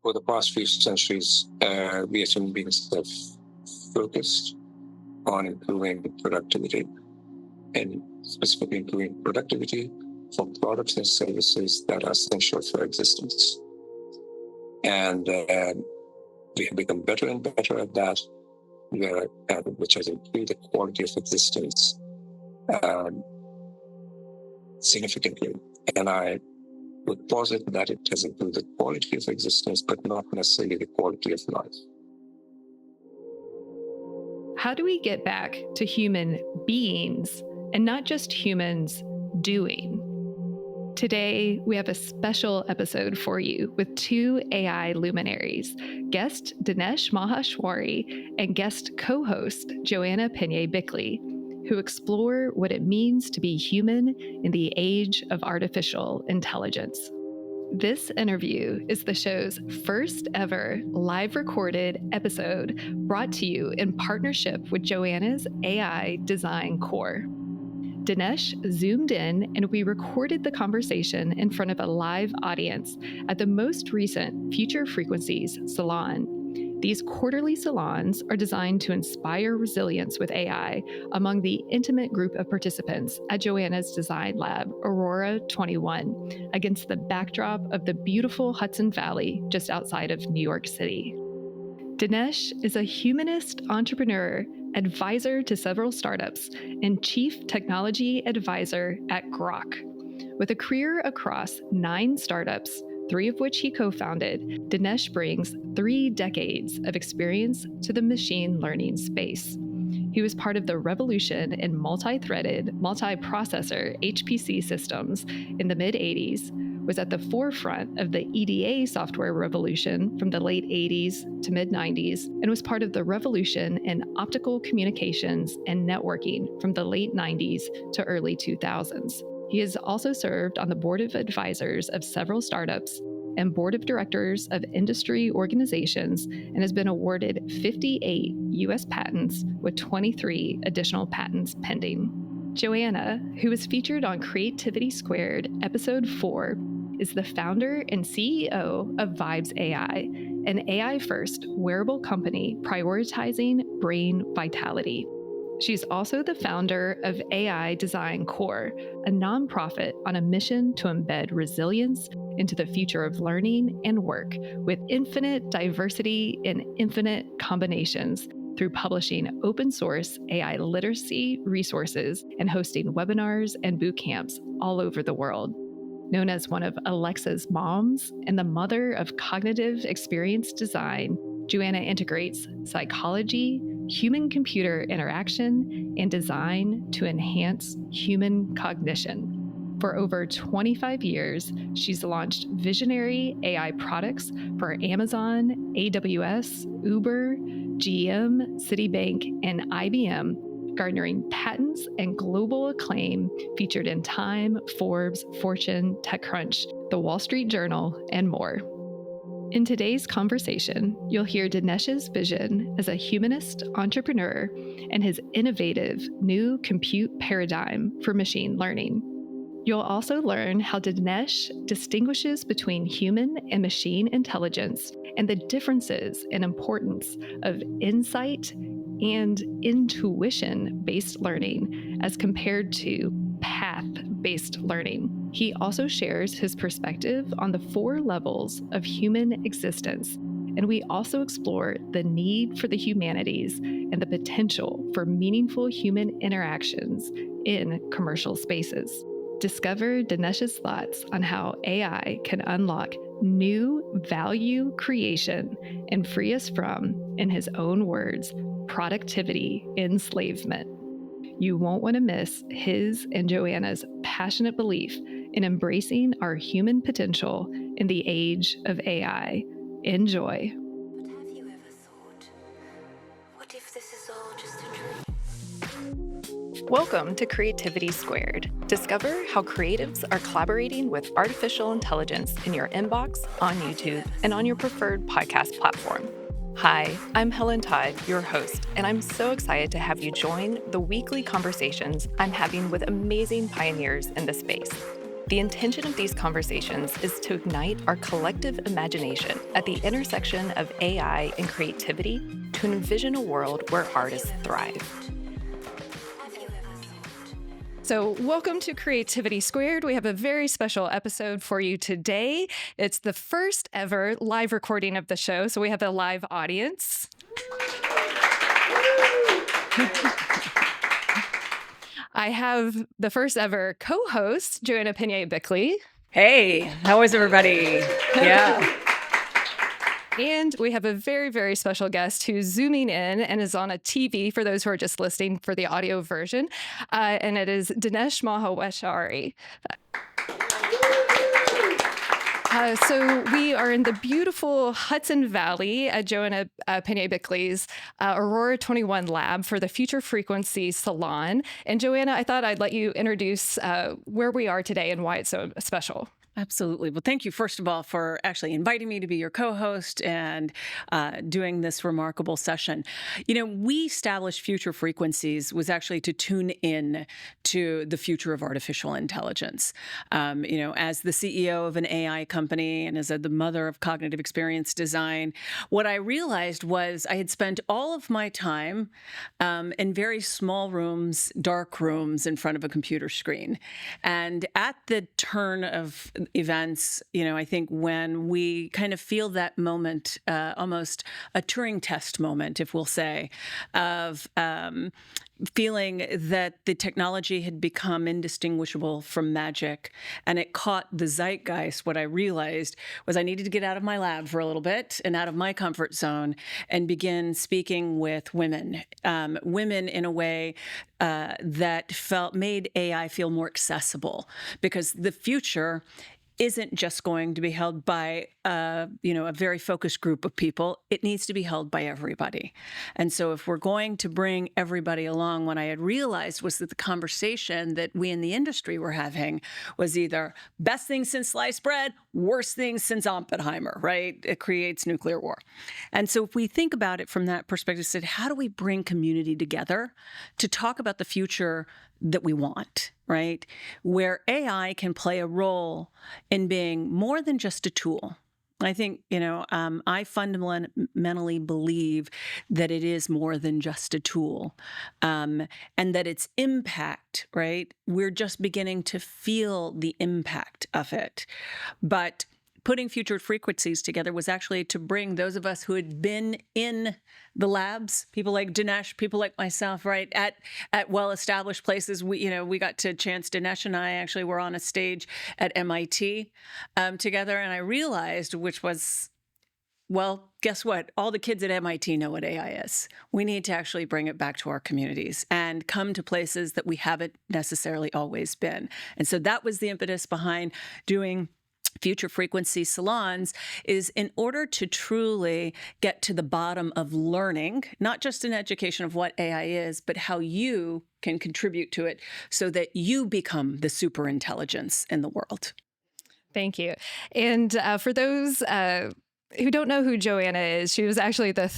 For the past few centuries, we as human beings have focused on improving productivity, and specifically improving productivity for products and services that are essential for existence. And we have become better and better at that, which has improved the quality of existence significantly. And I would posit that it has improved the quality of existence, but not necessarily the quality of life. How do we get back to human beings and not just humans doing? Today, we have a special episode for you with two AI luminaries, guest Dinesh Maheshwari and guest co-host Joanna Peña-Bickley, who explore what it means to be human in the age of artificial intelligence. This interview is the show's first ever live recorded episode brought to you in partnership with Joanna's AI Design Core. Dinesh zoomed in and we recorded the conversation in front of a live audience at the most recent Future Frequencies Salon. These quarterly salons are designed to inspire resilience with AI among the intimate group of participants at Joanna's design lab, Aurora 21, against the backdrop of the beautiful Hudson Valley just outside of New York City. Dinesh is a humanist entrepreneur, advisor to several startups, and chief technology advisor at Groq. With a career across 9 startups, 3 of which he co-founded, Dinesh brings 3 decades of experience to the machine learning space. He was part of the revolution in multi-threaded, multiprocessor HPC systems in the mid-'80s, was at the forefront of the EDA software revolution from the late 80s to mid-90s, and was part of the revolution in optical communications and networking from the late 90s to early 2000s. He has also served on the board of advisors of several startups and board of directors of industry organizations, and has been awarded 58 U.S. patents with 23 additional patents pending. Joanna, who was featured on Creativity Squared Episode 4, is the founder and CEO of Vibes AI, an AI-first wearable company prioritizing brain vitality. She's also the founder of AI Design Core, a nonprofit on a mission to embed resilience into the future of learning and work with infinite diversity and infinite combinations through publishing open source AI literacy resources and hosting webinars and boot camps all over the world. Known as one of Alexa's moms and the mother of cognitive experience design, Joanna integrates psychology, human-computer interaction, and design to enhance human cognition. For over 25 years, she's launched visionary AI products for Amazon, AWS, Uber, GM, Citibank, and IBM, garnering patents and global acclaim featured in Time, Forbes, Fortune, TechCrunch, The Wall Street Journal, and more. In today's conversation, you'll hear Dinesh's vision as a humanist entrepreneur and his innovative new compute paradigm for machine learning. You'll also learn how Dinesh distinguishes between human and machine intelligence and the differences and importance of insight and intuition-based learning as compared to path-based learning. He also shares his perspective on the 4 levels of human existence, and we also explore the need for the humanities and the potential for meaningful human interactions in commercial spaces. Discover Dinesh's thoughts on how AI can unlock new value creation and free us from, in his own words, productivity enslavement. You won't want to miss his and Joanna's passionate belief in embracing our human potential in the age of AI. Enjoy. But have you ever thought, what if this is all just a dream? Welcome to Creativity Squared. Discover how creatives are collaborating with artificial intelligence in your inbox, on YouTube, and on your preferred podcast platform. Hi, I'm Helen Todd, your host, and I'm so excited to have you join the weekly conversations I'm having with amazing pioneers in the space. The intention of these conversations is to ignite our collective imagination at the intersection of AI and creativity to envision a world where artists thrive. So welcome to Creativity Squared. We have a very special episode for you today. It's the first ever live recording of the show, so we have a live audience. I have the first ever co-host, Joanna Peña-Bickley. Hey, how is everybody? Yeah. And we have a very, very special guest who's zooming in and is on a TV for those who are just listening for the audio version. And it is Dinesh Maheshwari. So we are in the beautiful Hudson Valley at Joanna Peña-Bickley's Aurora 21 lab for the Future Frequency Salon. And Joanna, I thought I'd let you introduce where we are today and why it's so special. Absolutely. Well, thank you, first of all, for actually inviting me to be your co-host and doing this remarkable session. You know, we established Future Frequencies was actually to tune in to the future of artificial intelligence. You know, as the CEO of an AI company and as the mother of cognitive experience design, what I realized was I had spent all of my time in very small rooms, dark rooms in front of a computer screen. And at the turn of events, you know, I think when we kind of feel that moment, almost a Turing test moment, if we'll say, of feeling that the technology had become indistinguishable from magic and it caught the zeitgeist, what I realized was I needed to get out of my lab for a little bit and out of my comfort zone and begin speaking with women, women in a way that made AI feel more accessible, because the future isn't just going to be held by a very focused group of people. It needs to be held by everybody. And so if we're going to bring everybody along, what I had realized was that the conversation that we in the industry were having was either best thing since sliced bread, worst thing since Oppenheimer, right? It creates nuclear war. And so if we think about it from that perspective, said, how do we bring community together to talk about the future that we want, right? Where AI can play a role in being more than just a tool. I think, I fundamentally believe that it is more than just a tool, and that its impact, right? We're just beginning to feel the impact of it. But putting Future Frequencies together was actually to bring those of us who had been in the labs, people like Dinesh, people like myself, right, at well-established places. We got to chance, Dinesh and I actually were on a stage at MIT together, and I realized, which was, well, guess what? All the kids at MIT know what AI is. We need to actually bring it back to our communities and come to places that we haven't necessarily always been. And so that was the impetus behind doing Future Frequency Salons, is in order to truly get to the bottom of learning, not just an education of what AI is, but how you can contribute to it so that you become the super intelligence in the world. Thank you. And for those who don't know who Joanna is, she was actually the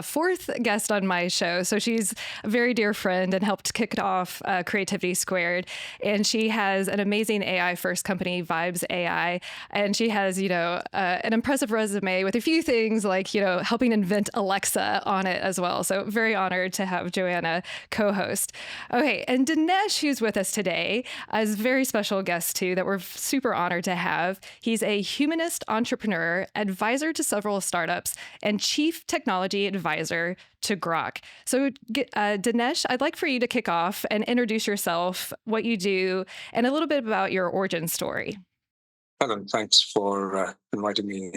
fourth guest on my show. So she's a very dear friend and helped kick off Creativity Squared. And she has an amazing AI first company, Vibes AI. And she has, an impressive resume with a few things like, helping invent Alexa on it as well. So very honored to have Joanna co-host. Okay. And Dinesh, who's with us today, is a very special guest too, that we're super honored to have. He's a humanist entrepreneur, advisor to several startups, and chief technology advisor to Groq. So Dinesh, I'd like for you to kick off and introduce yourself, what you do, and a little bit about your origin story. Helen, thanks for inviting me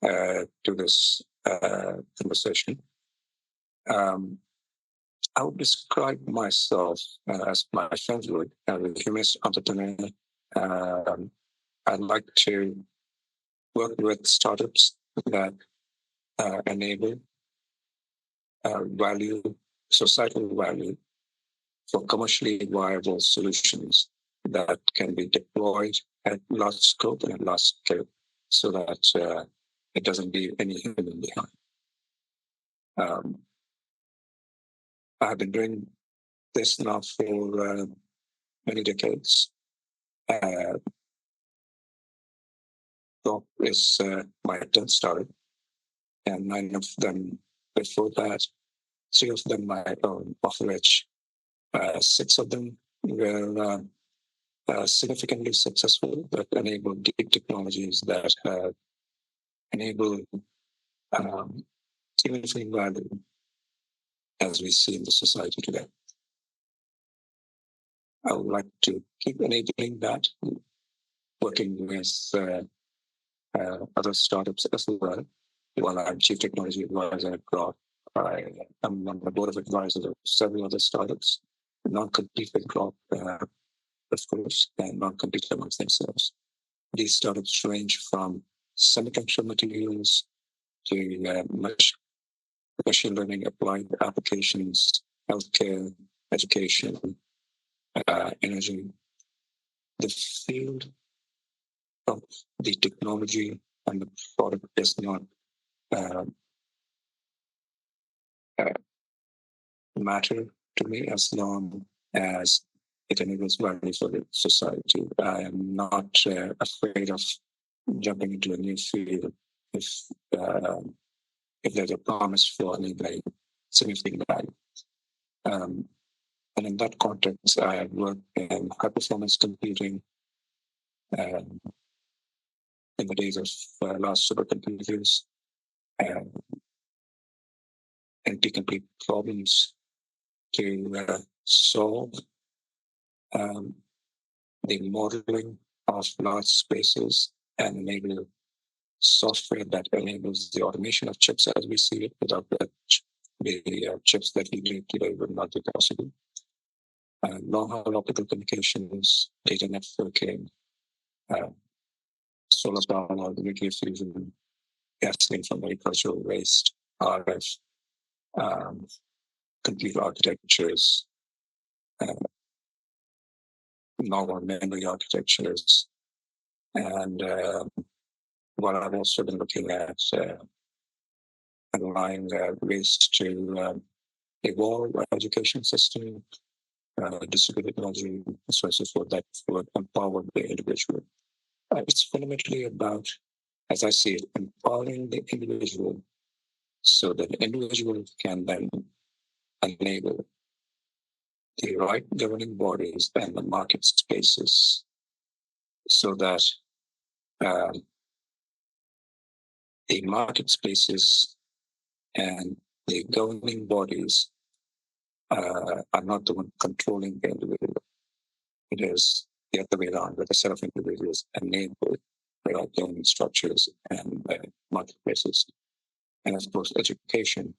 to this conversation. I would describe myself as my friends would, as a humanist entrepreneur. I'd like to work with startups that enable societal value for commercially viable solutions that can be deployed at large scope and at large scale, so that it doesn't leave any human behind. I've been doing this now for many decades. Groq is my 10th startup, and 9 of them before that, 3 of them my own, of which 6 of them were significantly successful, that enabled deep technologies that have enabled significant value as we see in the society today. I would like to keep enabling that, working with other startups as well. While I'm Chief Technology Advisor at Groq, I am on the board of advisors of several other startups, non-compete with Groq, of course, and non-compete amongst themselves. These startups range from semiconductor materials to machine learning applied applications, healthcare, education, energy. The field of the technology and the product is not matter to me as long as it enables value for the society. I am not afraid of jumping into a new field if there's a promise for enabling significant value. And in that context, I have worked in high-performance computing in the days of large supercomputers and NP-complete problems to solve the modeling of large spaces and enable software that enables the automation of chips as we see it. Without the chips that we need today would not be possible. Long-haul optical communications, data networking, solar power, nuclear fusion, gasoline from agricultural waste, RF, complete architectures, novel memory architectures, and what I've also been looking at allowing ways to evolve our education system, distributed technology, so on and so forth, that would empower the individual. It's fundamentally about, as I see it, empowering the individual so that the individual can then enable the right governing bodies and the market spaces so that the market spaces and the governing bodies are not the one controlling the individual. It is the other way around, where a set of individuals enable the right governing structures and marketplaces. And of course, education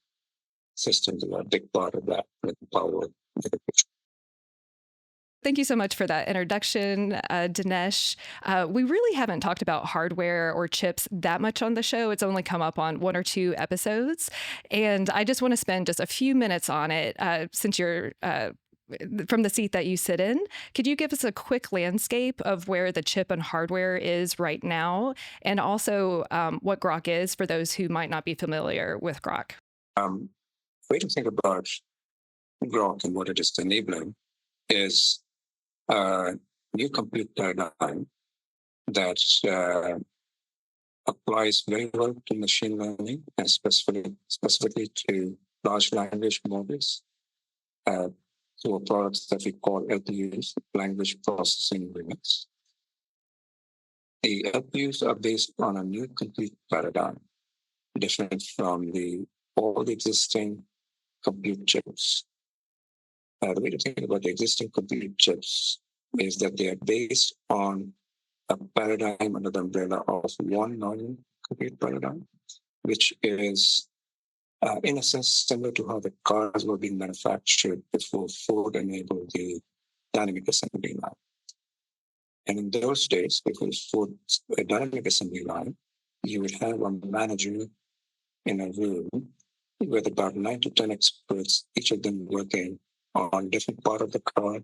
systems are a big part of that with the power of the individual. Thank you so much for that introduction, Dinesh. We really haven't talked about hardware or chips that much on the show. It's only come up on 1 or 2 episodes. And I just want to spend just a few minutes on it since you're from the seat that you sit in. Could you give us a quick landscape of where the chip and hardware is right now, and also what Groq is for those who might not be familiar with Groq? Way to think about Groq and what it is enabling is a new compute paradigm that applies very well to machine learning and specifically to large language models through products that we call LPUs, language processing units. The LPUs are based on a new compute paradigm, different from all the existing compute chips. The way to think about the existing compute chips is that they are based on a paradigm under the umbrella of one non-compute paradigm, which is, in a sense, similar to how the cars were being manufactured before Ford enabled the dynamic assembly line. And in those days, before Ford's dynamic assembly line, you would have a manager in a room with about 9 to 10 experts, each of them working on different part of the car.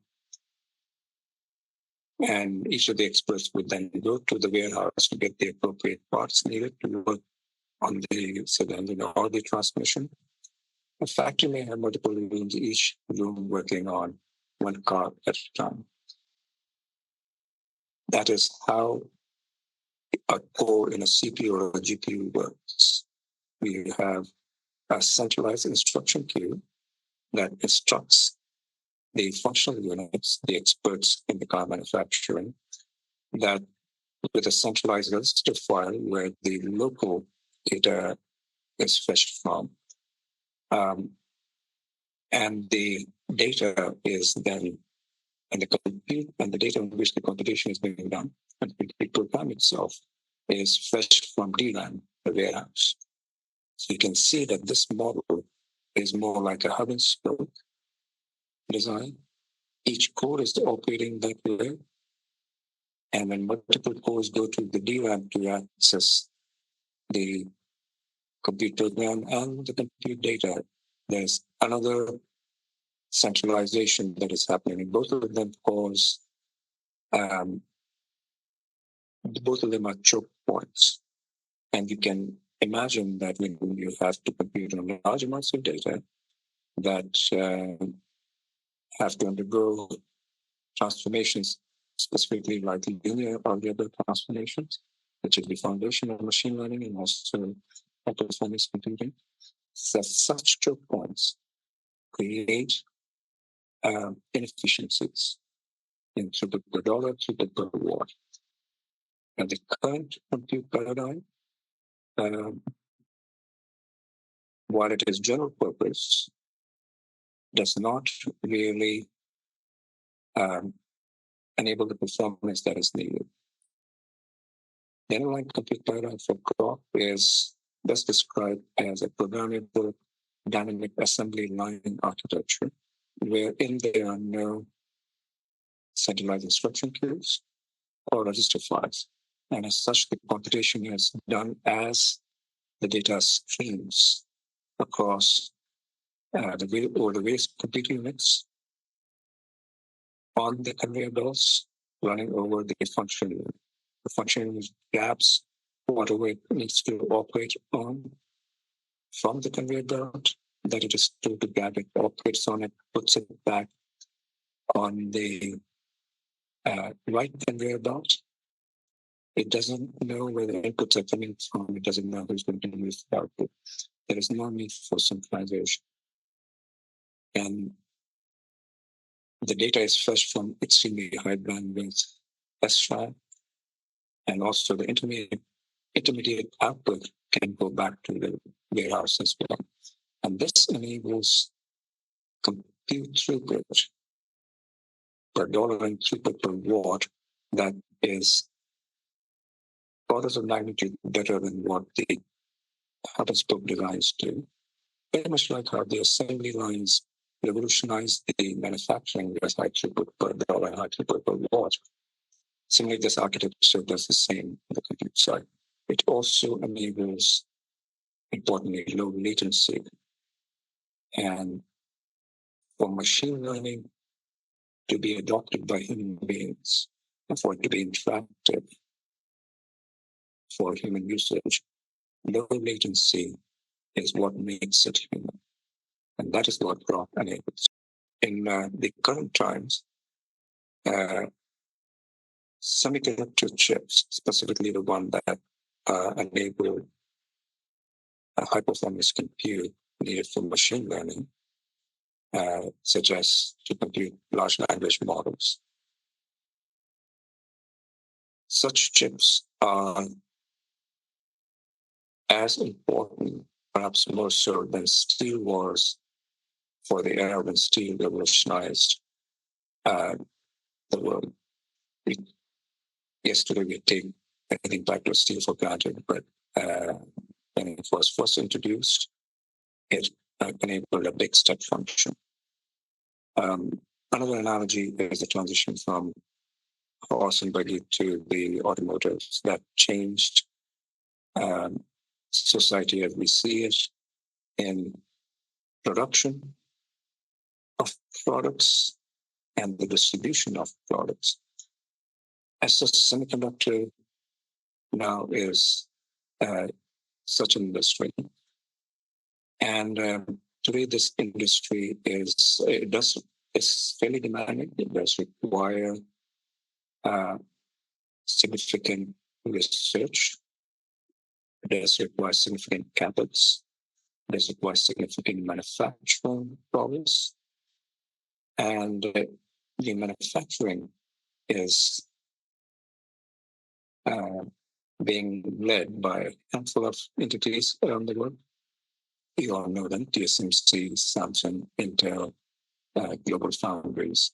And each of the experts would then go to the warehouse to get the appropriate parts needed to work on the engine or the transmission. A factory may have multiple rooms, each room working on one car at a time. That is how a core in a CPU or a GPU works. We have a centralized instruction queue that instructs the functional units, the experts in the car manufacturing, that with a centralized register file where the local data is fetched from. And the data is then, and the data on which the computation is being done, and the program itself is fetched from DRAM, the warehouse. So you can see that this model is more like a hub and spoke design. Each core is operating that way. And when multiple cores go to the DRAM to access the compute program and the compute data, there's another centralization that is happening. And both of them both of them are choke points. And you can imagine that when you have to compute on large amounts of data that have to undergo transformations, specifically like linear algebra transformations, which is the foundation of machine learning and also high-performance computing. So such choke points create inefficiencies in throughput per dollar, throughput per watt. And the current compute paradigm, while it is general purpose, does not really enable the performance that is needed. The underlying compute paradigm for Groq is best described as a programmable dynamic assembly line architecture, wherein there are no centralized instruction queues or register files. And as such, the computation is done as the data streams across the various compute units on the conveyor belts running over the function unit. The function unit grabs whatever it needs to operate on from the conveyor belt that it is told to grab it, operates on it, puts it back on the right conveyor belt. It doesn't know where the inputs are coming from. It doesn't know who's going to use the output. There is no need for synchronization. And the data is fetched from extremely high bandwidth SRAM, and also the intermediate output can go back to the warehouse as well. And this enables compute throughput per dollar and throughput per watt that is orders of magnitude better than what the hub and spoke designs do. Very much like how the assembly lines revolutionized the manufacturing with high throughput per dollar and high throughput per watt. Similarly, this architecture does the same on the compute side. It also enables, importantly, low latency. And for machine learning to be adopted by human beings, and for it to be interactive for human usage, low latency is what makes it human. And that is what Groq enables. In the current times, semiconductor chips, specifically the one that enable high-performance compute needed for machine learning, such as to compute large language models. Such chips are as important, perhaps more so, than steel was for the era when steel revolutionized the world. Yesterday, we take anything back to steel for granted, but when it was first introduced, it enabled a big step function. Another analogy is the transition from horse and buggy to the automotives that changed society as we see it in production of products and the distribution of products. As a semiconductor now is such an industry. And today this industry is fairly demanding. It does require significant research. It does require significant capex. It does require significant manufacturing progress. And the manufacturing is being led by a handful of entities around the world. You all know them: TSMC, Samsung, Intel, Global Foundries.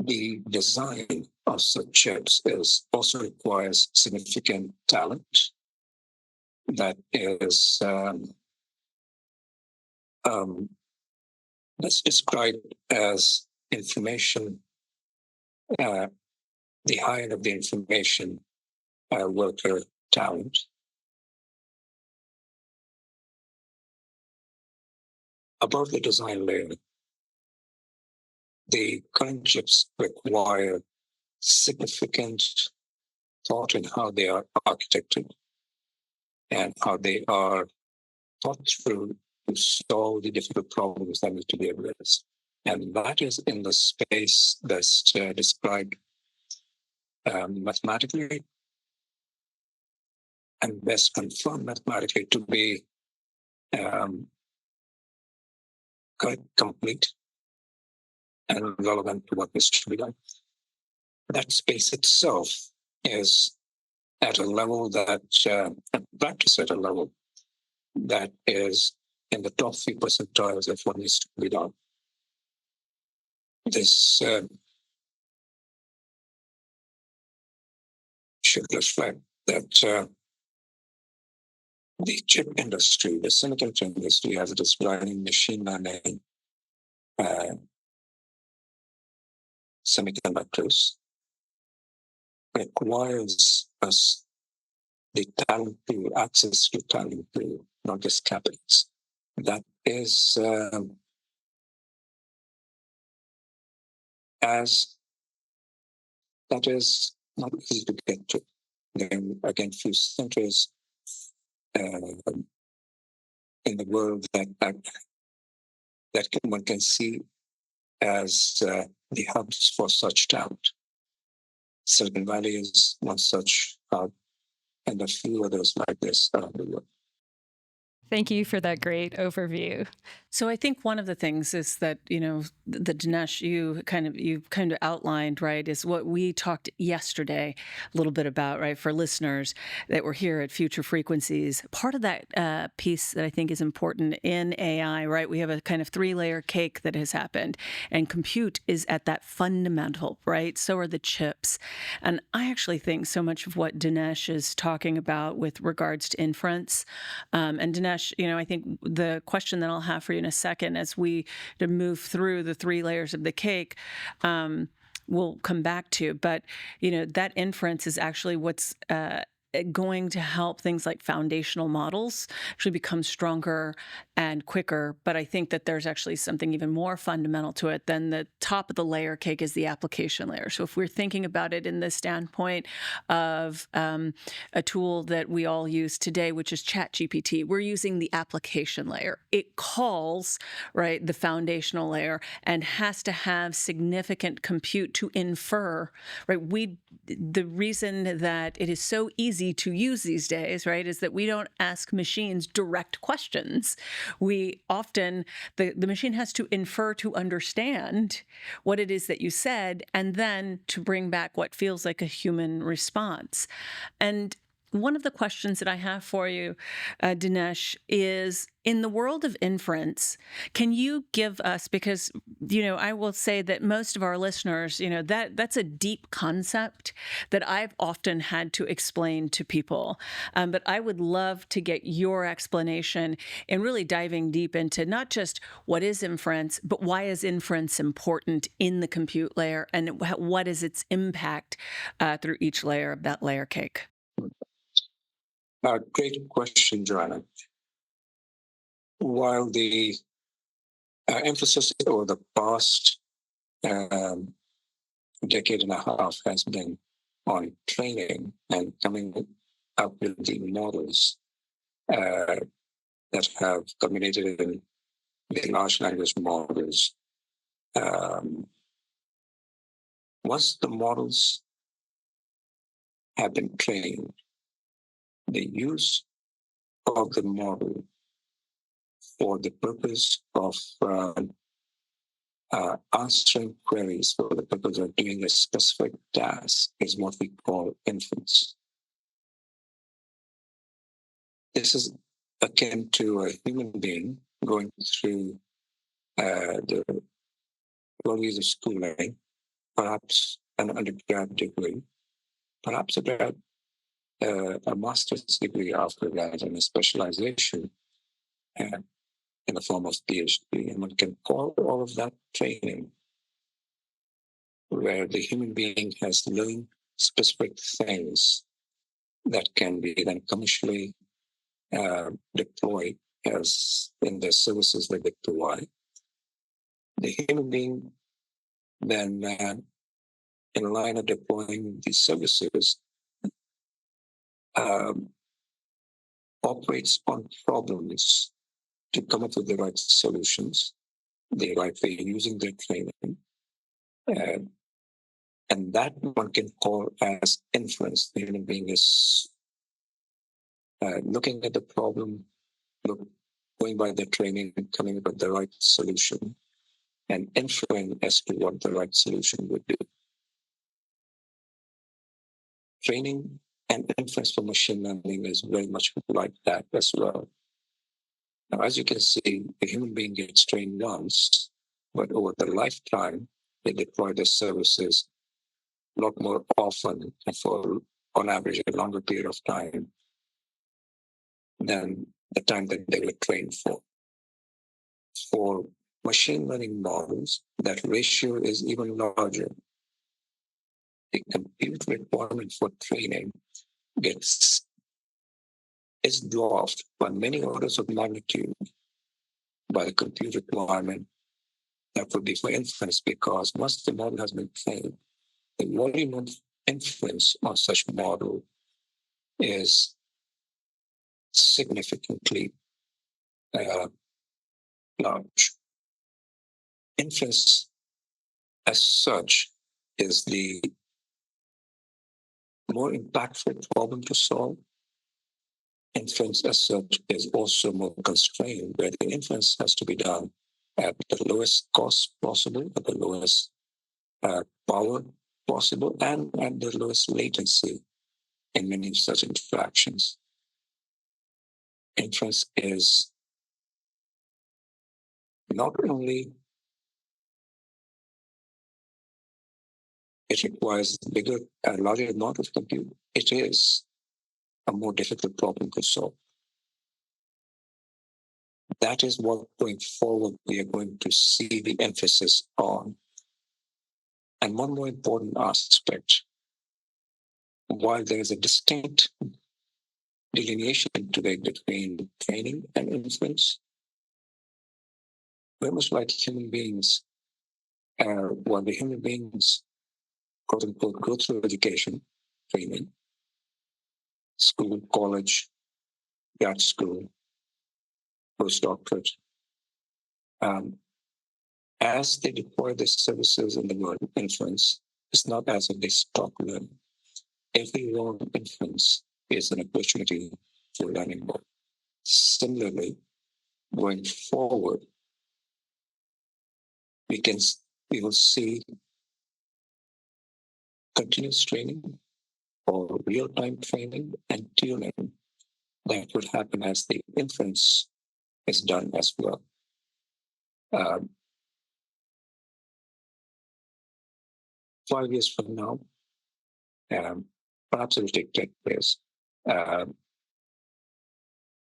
The design of such chips also requires significant talent that is that's described as information, the high end of the information worker talent. Above the design layer, the current chips require significant thought in how they are architected and how they are thought through to solve the difficult problems that need to be addressed. And that is in the space that's described mathematically and best confirmed mathematically to be quite complete and relevant to what needs to be done. That space itself is at a level that, practice at a level that is in the top 3 percentiles of what needs to be done. This should reflect that the chip industry, the semiconductor industry, as it is running machine learning semiconductors, requires us the talent pool, access to talent pool, not just capex. That is not easy to get to. Then again, few centers in the world that one can see as the hubs for such talent. Silicon Valley is one such hub, and a few others like this around the world. Thank you for that great overview. So I think one of the things is that, the Dinesh, you kind of outlined, right, is what we talked yesterday a little bit about, right, for listeners that were here at Future Frequencies. Part of that piece that I think is important in AI, right, we have a kind of 3-layer cake that has happened, and compute is at that fundamental, right? So are the chips. And I actually think so much of what Dinesh is talking about with regards to inference, and Dinesh, I think the question that I'll have for you in a second as we move through the 3 layers of the cake, we'll come back to. But, that inference is actually what's going to help things like foundational models actually become stronger and quicker. But I think that there's actually something even more fundamental to it than the top of the layer cake is the application layer. So if we're thinking about it in the standpoint of a tool that we all use today, which is ChatGPT, we're using the application layer. It calls, right, the foundational layer and has to have significant compute to infer, right? The reason that it is so easy to use these days, right, is that we don't ask machines direct questions. We often, the machine has to infer to understand what it is that you said, and then to bring back what feels like a human response. And one of the questions that I have for you, Dinesh, is in the world of inference, can you give us, because, I will say that most of our listeners, that's a deep concept that I've often had to explain to people. But I would love to get your explanation in really diving deep into not just what is inference, but why is inference important in the compute layer, and what is its impact through each layer of that layer cake? Great question, Joanna. While the emphasis over the past decade and a half has been on training and coming up with the models that have culminated in the large language models Once the models have been trained, the use of the model for the purpose of answering queries for the purpose of doing a specific task is what we call inference. This is akin to a human being going through the 12 years of schooling, perhaps an undergrad degree, perhaps about a master's degree after that, and a specialization in the form of PhD. And one can call all of that training, where the human being has learned specific things that can be then commercially deployed as in the services that they provide. The human being then, in line of deploying these services, operates on problems to come up with the right solutions, the right way using their training. And that one can call as inference. The human being is looking at the problem, going by the training, coming up with the right solution, and inferring as to what the right solution would be. Training and inference for machine learning is very much like that as well. Now, as you can see, the human being gets trained once, but over the lifetime, they deploy the services a lot more often and for, on average, a longer period of time than the time that they were trained for. For machine learning models, that ratio is even larger. The compute requirement for training is dwarfed by many orders of magnitude by the compute requirement that would be for inference, because once the model has been trained, the volume of inference on such model is significantly large. Inference as such is the more impactful problem to solve. Inference as such is also more constrained, where the inference has to be done at the lowest cost possible, at the lowest power possible, and at the lowest latency in many such interactions. Inference is not only it requires a larger amount of compute, it is a more difficult problem to solve. That is what going forward we are going to see the emphasis on. And one more important aspect, while there is a distinct delineation today between training and inference, very much like human beings, while the human beings, quote unquote, go through education, training, school, college, grad school, postdoctorate, as they deploy the services in the world of inference, it's not as if they stop learning. Every wrong inference is an opportunity for learning more. Similarly, going forward, we will see continuous training or real-time training and tuning that would happen as the inference is done as well. 5 years from now, perhaps it will take 10 years.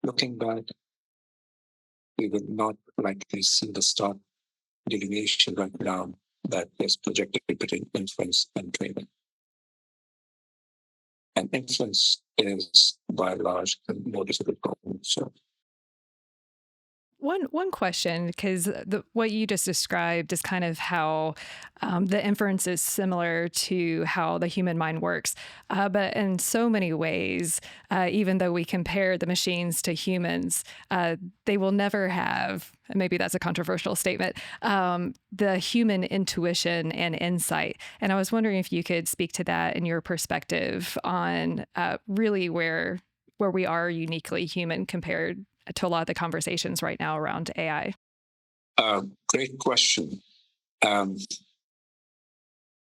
Looking back, we would not likely see the stark delineation right now that is projected between inference and training. And inference is, by and large, a more difficult problem to solve. One question, because what you just described is kind of how the inference is similar to how the human mind works. But in so many ways, even though we compare the machines to humans, they will never have, and maybe that's a controversial statement, the human intuition and insight. And I was wondering if you could speak to that in your perspective on really where we are uniquely human compared to a lot of the conversations right now around AI. Great question.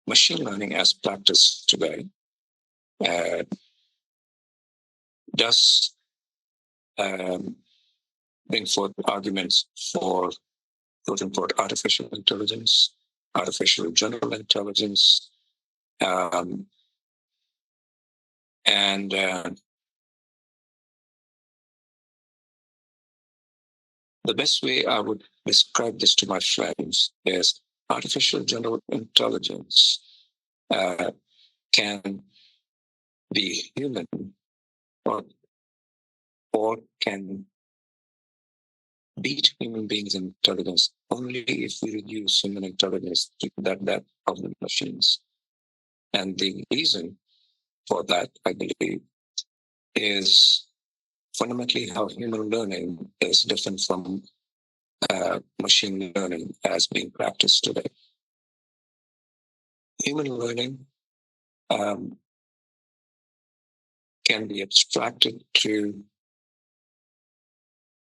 Machine learning as practiced today does bring forth arguments for, quote unquote, artificial intelligence, artificial general intelligence, and the best way I would describe this to my friends is artificial general intelligence can be human or can beat human beings in intelligence only if we reduce human intelligence to that of the machines. And the reason for that, I believe, is fundamentally how human learning is different from machine learning as being practiced today. Human learning can be abstracted to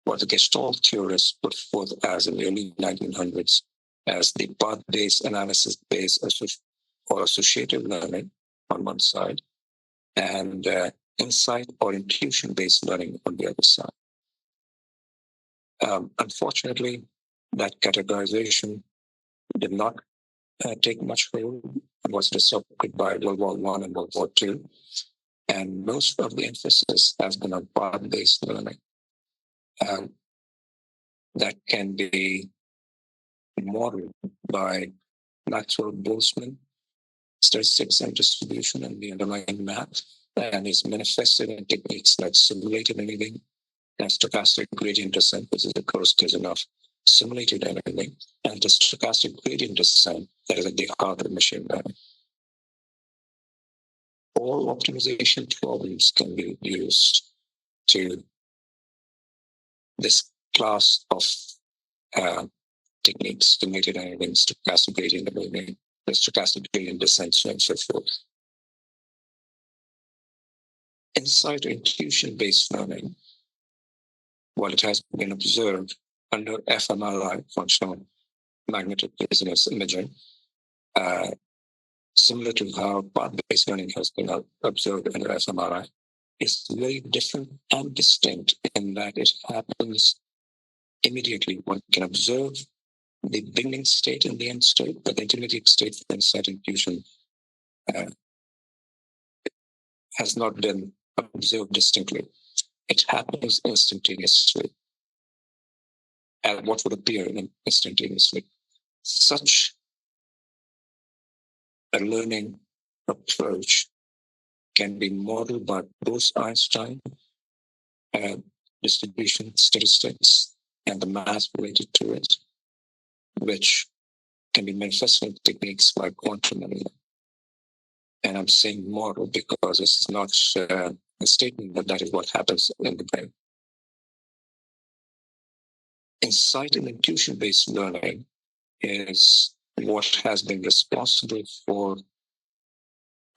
what the Gestalt theorists put forth as in the early 1900s as the path-based analysis-based or associative learning on one side, and insight or intuition-based learning on the other side. Unfortunately, that categorization did not take much hold and was disrupted by World War I and World War II. And most of the emphasis has been on path-based learning. That can be modeled by Maxwell Boltzmann, statistics and distribution and the underlying math, and is manifested in techniques like simulated annealing and stochastic gradient descent, which is the course of simulated annealing, and the stochastic gradient descent that is at the heart of machine learning. All optimization problems can be reduced to this class of techniques, simulated annealing, stochastic gradient annealing, the stochastic gradient descent, so on and so forth. Insight intuition-based learning, while it has been observed under fMRI, functional magnetic resonance imaging, similar to how path-based learning has been observed under fMRI, is very different and distinct in that it happens immediately. One can observe the beginning state and the end state, but the intermediate state of insight intuition has not been observed distinctly. It happens instantaneously, and what would appear instantaneously. Such a learning approach can be modeled by Bose-Einstein distribution statistics and the math related to it, which can be manifested in techniques like quantum annealing. And I'm saying model because this is not a statement that is what happens in the brain. Insight and intuition-based learning is what has been responsible for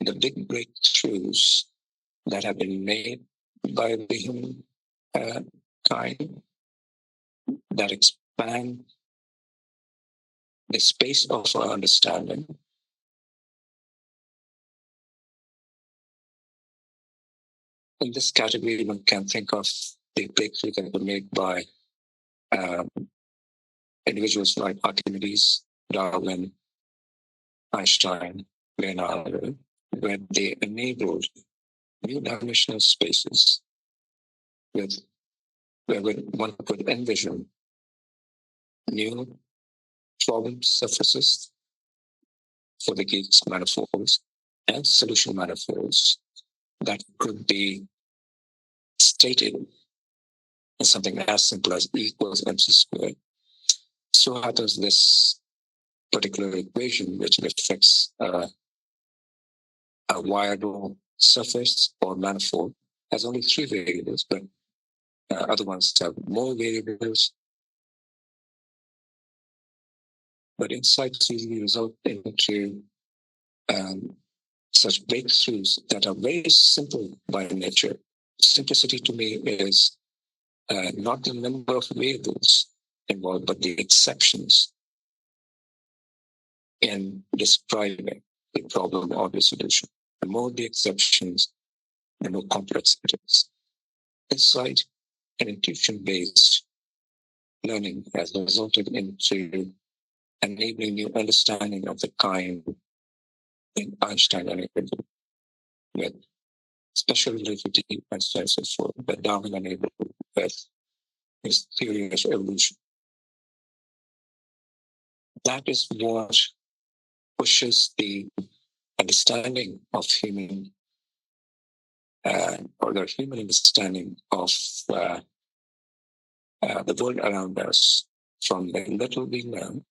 the big breakthroughs that have been made by the human kind that expand the space of our understanding. In this category, one can think of the breakthroughs that were made by individuals like Archimedes, Darwin, Einstein, Leonardo, where they enabled new dimensional spaces where one could envision new problem surfaces for the Gibbs manifolds and solution manifolds that could be stated and something as simple as E equals MC squared. So how does this particular equation, which affects a wireable surface or manifold, has only 3 variables, but other ones have more variables. But insights usually result into such breakthroughs that are very simple by nature. Simplicity to me is not the number of variables involved, but the exceptions in describing the problem or the solution. The more the exceptions, the more complex it is. Insight and intuition-based learning has resulted into enabling new understanding of the kind in Einstein enabled with special relativity and so forth, but Darwin enabled with his theory of evolution. That is what pushes the understanding of human, or the human understanding of the world around us from the little we know.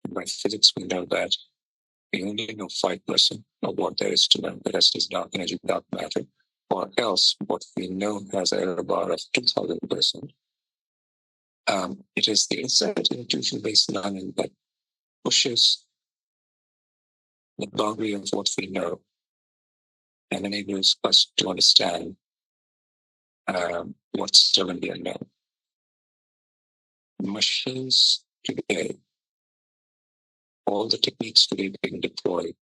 By physics, we know that we only know 5% of what there is to know. The rest is dark energy, dark matter, or else what we know has an error bar of 2000%. It is the insight and intuition-based learning that pushes the boundary of what we know and enables us to understand what's still in the unknown. Machines today, all the techniques today being deployed,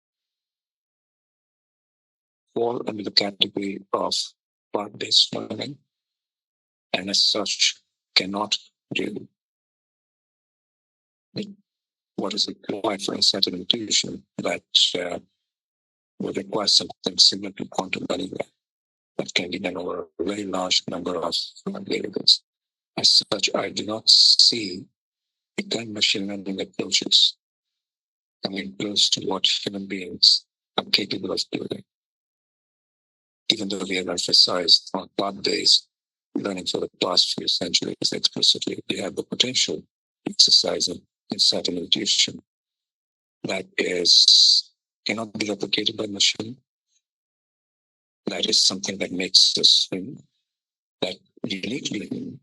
fall under the category of part-based learning, and as such cannot do what is required for insight and intuition that would require something similar to quantum anywhere that can be done over a very large number of variables. As such, I do not see the kind of machine learning approaches coming close to what human beings are capable of doing. Even though we have emphasized on path-based learning for the past few centuries explicitly, we have the potential to exercise insight and intuition that cannot be replicated by machine. That is something that makes us human, that uniquely human.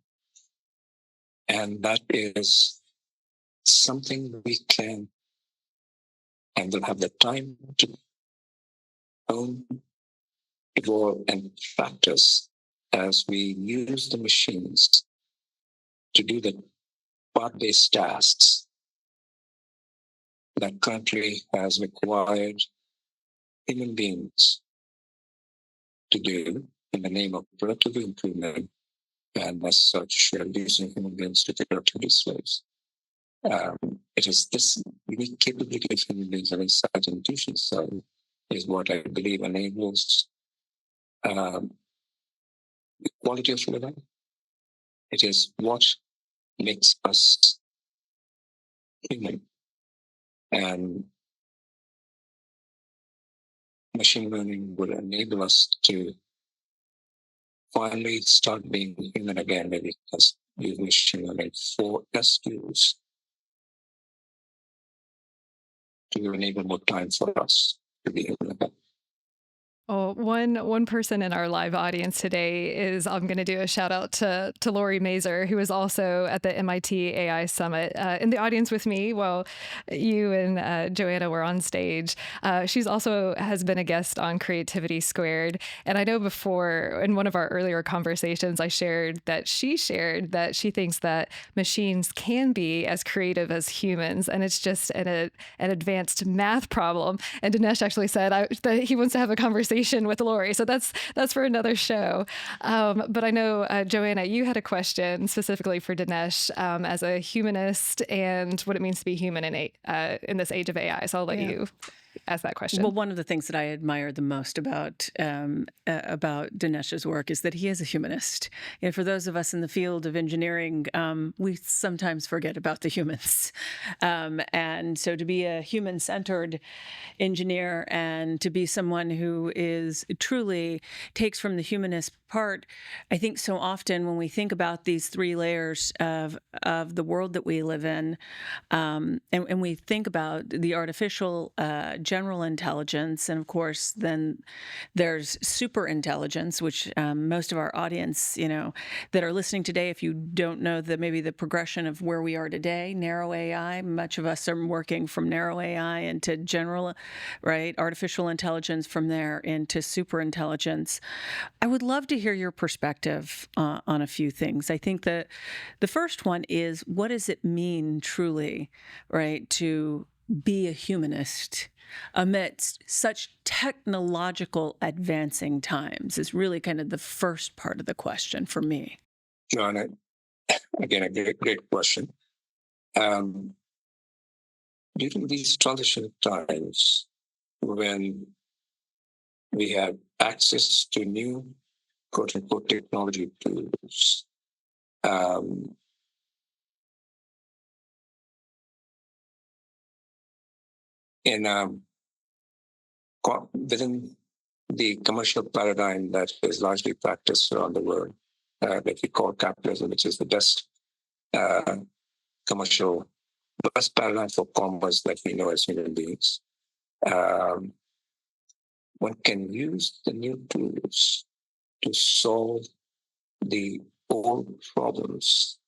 And that is something we can and will have the time to own, evolve, and practice as we use the machines to do the part-based tasks that currently has required human beings to do in the name of productivity improvement, and as such, using human beings to take productivity slaves. It is this unique capability of human beings of insight and intuition side is what I believe enables the quality of living. It is what makes us human. And machine learning will enable us to finally start being human again, maybe because use machine learning for SQs to enable more time for us to be human again. Oh, one person in our live audience today is, I'm going to do a shout out to Lori Mazer, who is also at the MIT AI Summit in the audience with me while you and Joanna were on stage. She's also has been a guest on Creativity Squared. And I know before in one of our earlier conversations, I shared that she thinks that machines can be as creative as humans. And it's just an advanced math problem. And Dinesh actually said that he wants to have a conversation with Lori. So that's for another show. But I know, Joanna, you had a question specifically for Dinesh as a humanist and what it means to be human in this age of AI. So I'll let you. ask that question. Well, one of the things that I admire the most about Dinesh's work is that he is a humanist. And for those of us in the field of engineering, we sometimes forget about the humans. And so to be a human-centered engineer and to be someone who is truly takes from the humanist part, I think so often when we think about these three layers of the world that we live in, and we think about the artificial general intelligence, and of course then there's super intelligence, which most of our audience, that are listening today, if you don't know maybe the progression of where we are today, narrow AI, much of us are working from narrow AI into general, right, artificial intelligence, from there into super intelligence. I would love to hear your perspective on a few things. I think that the first one is, what does it mean truly, right, to be a humanist amidst such technological advancing times is really kind of the first part of the question for me. Joanna, again, a great question. During these transition times, when we have access to new quote-unquote technology tools, within the commercial paradigm that is largely practiced around the world, that we call capitalism, which is the best paradigm for commerce that we know as human beings. One can use the new tools to solve the old problems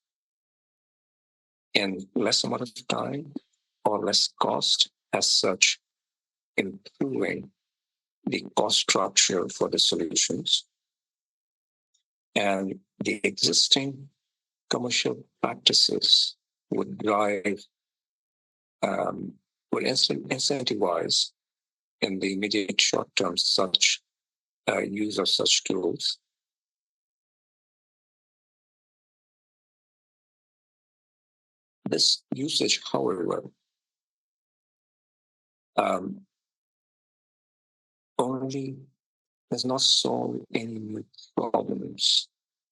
in less amount of time or less cost, as such, improving the cost structure for the solutions. And the existing commercial practices would drive, would incentivize in the immediate short term such use of such tools. This usage, however, only does not solve any new problems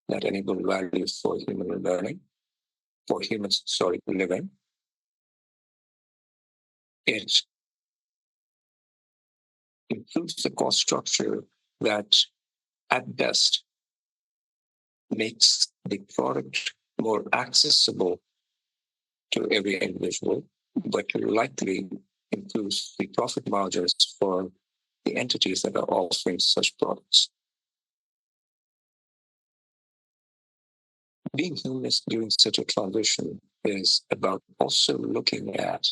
that enable value for human learning, for humans, living. It improves the cost structure that, at best, makes the product more accessible to every individual, but likely improves the profit margins for the entities that are offering such products. Being humanist during such a transition is about also looking at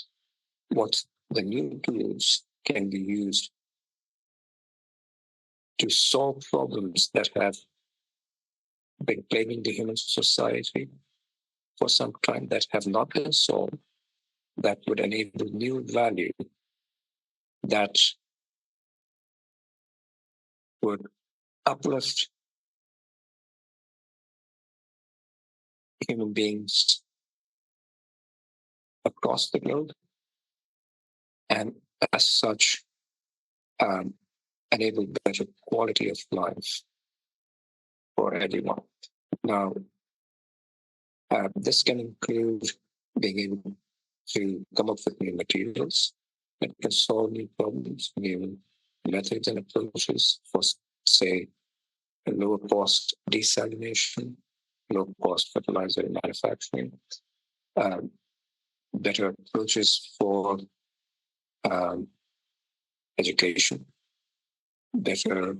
what the new tools can be used to solve problems that have been plaguing the human society for some time, that have not been solved, that would enable new value, that would uplift human beings across the globe, and as such, enable better quality of life for everyone. Now, this can include being able to come up with new materials that can solve new problems, new methods and approaches for, say, a lower cost desalination, low cost fertilizer manufacturing, better approaches for education, better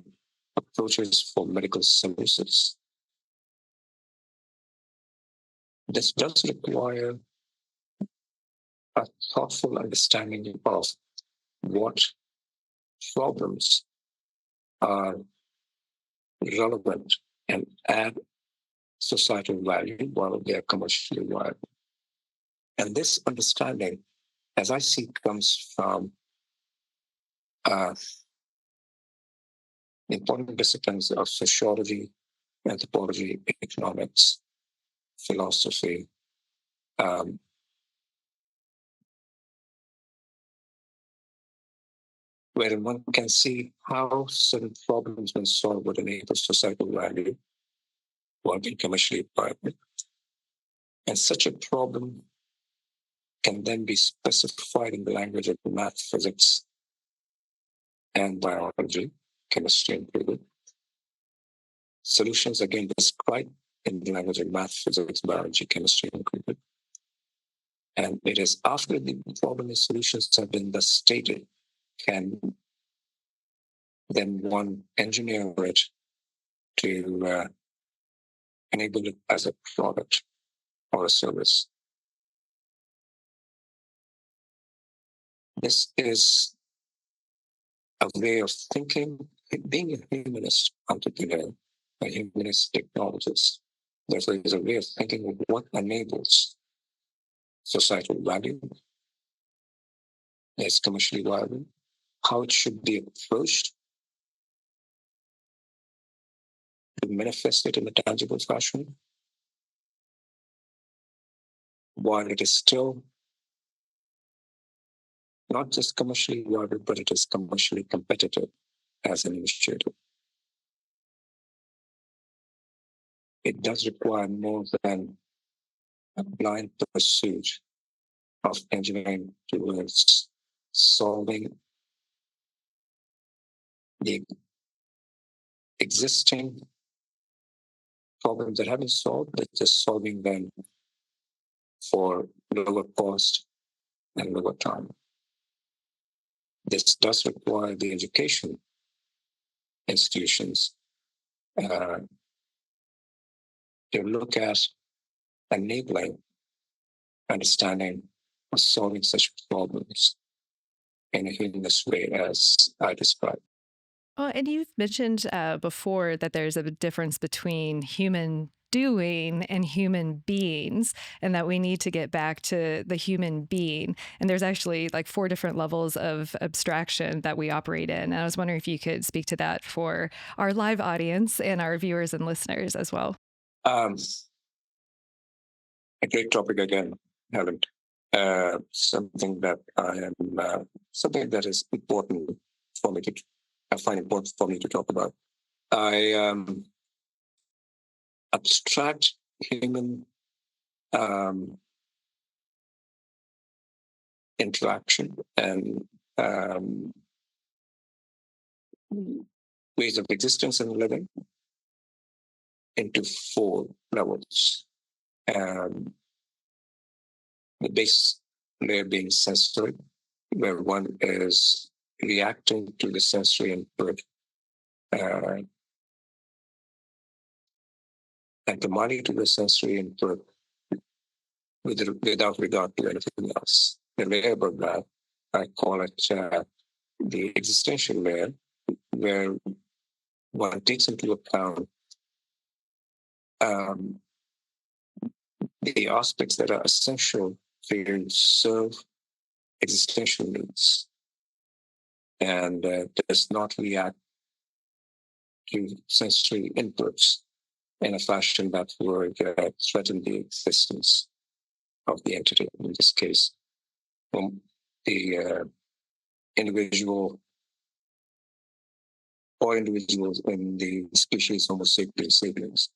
approaches for medical services. This does require a thoughtful understanding of what problems are relevant and add societal value while they are commercially viable. And this understanding, as I see, comes from important disciplines of sociology, anthropology, economics, philosophy, wherein one can see how certain problems when solved would enable societal value while being commercially viable. And such a problem can then be specified in the language of math, physics, and biology, chemistry included. Solutions again described in the language of math, physics, biology, chemistry included. And it is after the problem and solutions have been thus stated, can then one engineer it to enable it as a product or a service. This is a way of thinking, being a humanist entrepreneur, a humanist technologist. Therefore, it is a way of thinking of what enables societal value, is commercially viable, how it should be approached to manifest it in a tangible fashion, while it is still not just commercially viable, but it is commercially competitive as an initiative. It does require more than a blind pursuit of engineering towards solving the existing problems that have been solved, but just solving them for lower cost and lower time. This does require the education institutions to look at enabling understanding of solving such problems in a humanist way as I described. Well, and you've mentioned before that there's a difference between human doing and human beings, and that we need to get back to the human being. And there's actually like 4 different levels of abstraction that we operate in. And I was wondering if you could speak to that for our live audience and our viewers and listeners as well. A great topic again, Helen. Something that something that is important for me to, I find important for me to talk about. I abstract human interaction and ways of existence and living into 4 levels. The base layer being sensory, where one is reacting to the sensory input and commanding to the sensory input without regard to anything else. The layer above that, I call it the existential layer, where one takes into account the aspects that are essential to serve existential needs and does not react to sensory inputs in a fashion that would threaten the existence of the entity, in this case, the individual or individuals in the species Homo sapiens sapiens.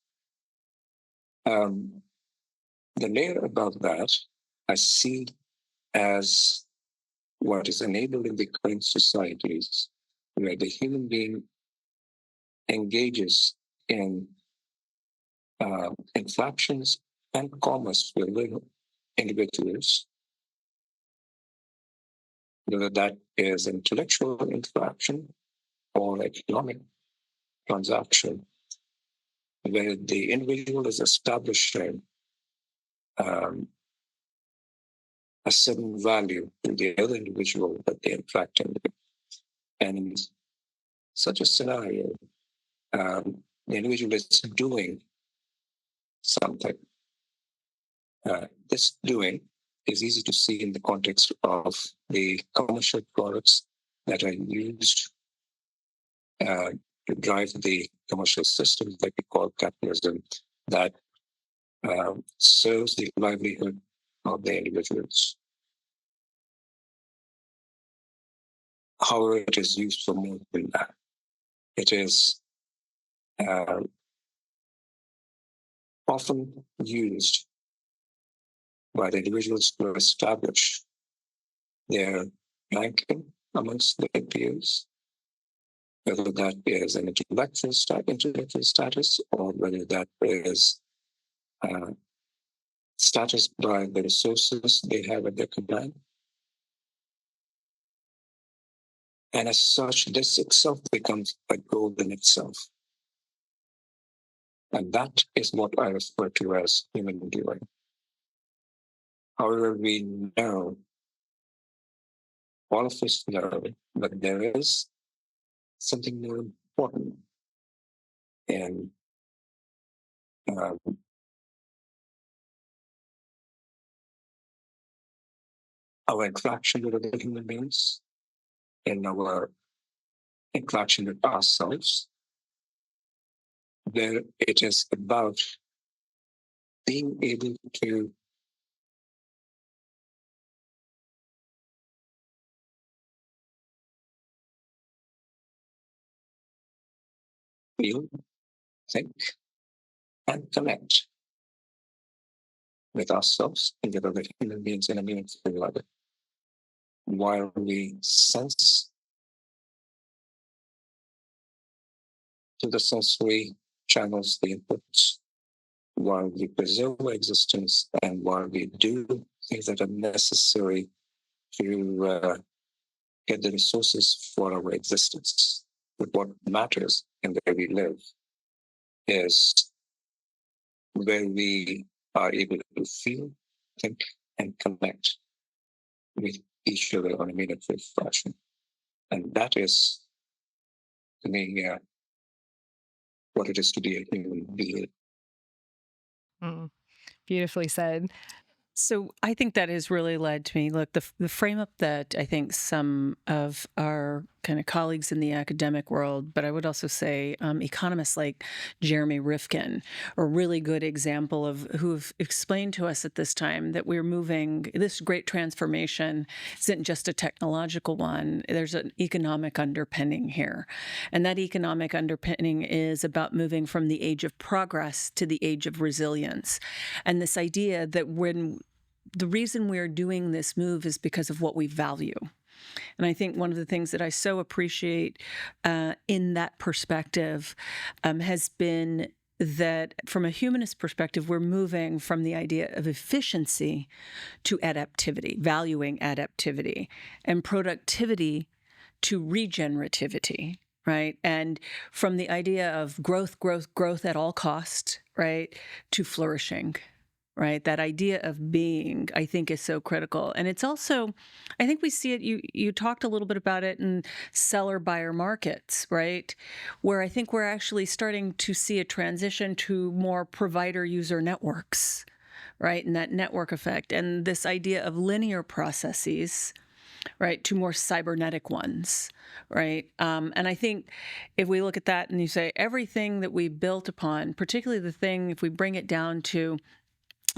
The layer above that, I see as what is enabling the current societies where the human being engages in interactions and commerce with living individuals, whether that is intellectual interaction or economic transaction, where the individual is establishing a certain value to the other individual that they're interacting with. And in such a scenario, the individual is doing something. This doing is easy to see in the context of the commercial products that are used to drive the commercial systems that we call capitalism, that serves the livelihood of the individuals. However, it is used for more than that. It is often used by the individuals to establish their ranking amongst their peers, whether that is an intellectual status or whether that is status by the resources they have at their command. And as such, this itself becomes a goal in itself. And that is what I refer to as human doing. However, we know, all of us know, that there is something more important in our interaction with other human beings, in our interaction with ourselves, where it is about being able to feel, think, and connect with ourselves and with other human beings in a meaningful way, while we sense to the sensory channels the inputs, while we preserve our existence, and while we do things that are necessary to get the resources for our existence. But what matters in where we live is where we are able to feel, think, and connect with each other on a meaningful fashion. And that is, to me, what it is to be a human being. Beautifully said. So I think that has really led to me. Look, the frame up that I think some of our kind of colleagues in the academic world, but I would also say economists like Jeremy Rifkin, are a really good example of who have explained to us at this time that we're moving. This great transformation isn't just a technological one. There's an economic underpinning here, and that economic underpinning is about moving from the age of progress to the age of resilience, and this idea that when the reason we're doing this move is because of what we value. And I think one of the things that I so appreciate in that perspective has been that from a humanist perspective, we're moving from the idea of efficiency to adaptivity, valuing adaptivity, and productivity to regenerativity, right? And from the idea of growth at all costs, right, to flourishing. Right. That idea of being, I think, is so critical. And it's also, I think we see it, you talked a little bit about it in seller buyer markets, right? Where I think we're actually starting to see a transition to more provider user networks, right? And that network effect and this idea of linear processes, right, to more cybernetic ones, right? And I think if we look at that and you say everything that we built upon, particularly the thing, if we bring it down to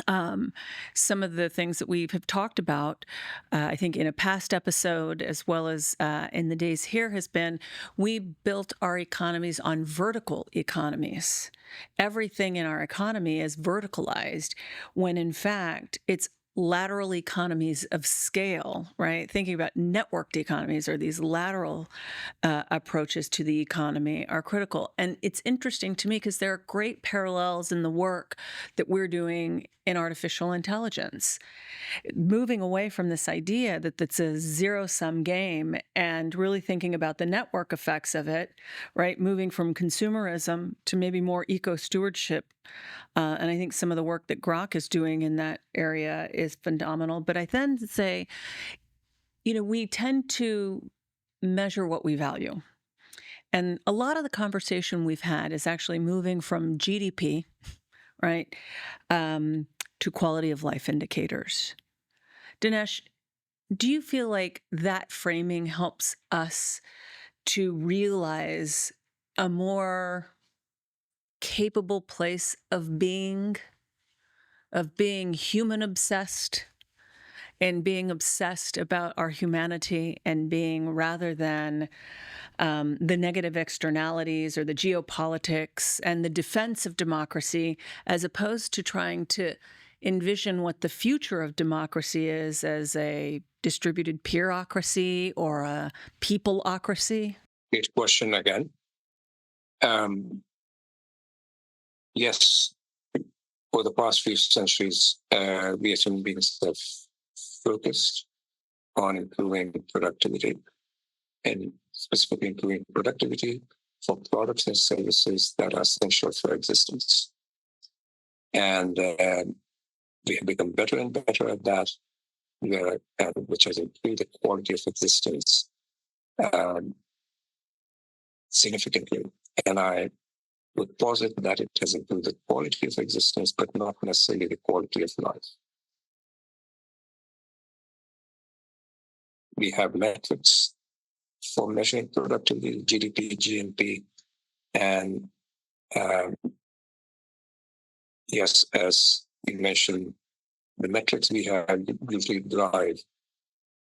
some of the things that we have talked about, I think in a past episode, as well as in the days here, has been we built our economies on vertical economies. Everything in our economy is verticalized, when in fact it's lateral economies of scale, right? Thinking about networked economies or these lateral approaches to the economy are critical. And it's interesting to me because there are great parallels in the work that we're doing in artificial intelligence, moving away from this idea that it's a zero-sum game and really thinking about the network effects of it, right? Moving from consumerism to maybe more eco-stewardship. And I think some of the work that Groq is doing in that area is phenomenal. But I then say, we tend to measure what we value. And a lot of the conversation we've had is actually moving from GDP, right, to quality of life indicators. Dinesh, do you feel like that framing helps us to realize a more capable place of being human obsessed and being obsessed about our humanity and being, rather than the negative externalities or the geopolitics and the defense of democracy, as opposed to trying to envision what the future of democracy is as a distributed peerocracy or a peopleocracy? Great question again. Yes, for the past few centuries, we as human beings have focused on improving productivity, and specifically improving productivity for products and services that are essential for existence. And we have become better and better at that, which has improved the quality of existence significantly. And I would posit that it has improved the quality of existence, but not necessarily the quality of life. We have metrics for measuring productivity, GDP, GNP, and yes, as you mentioned, the metrics we have usually drive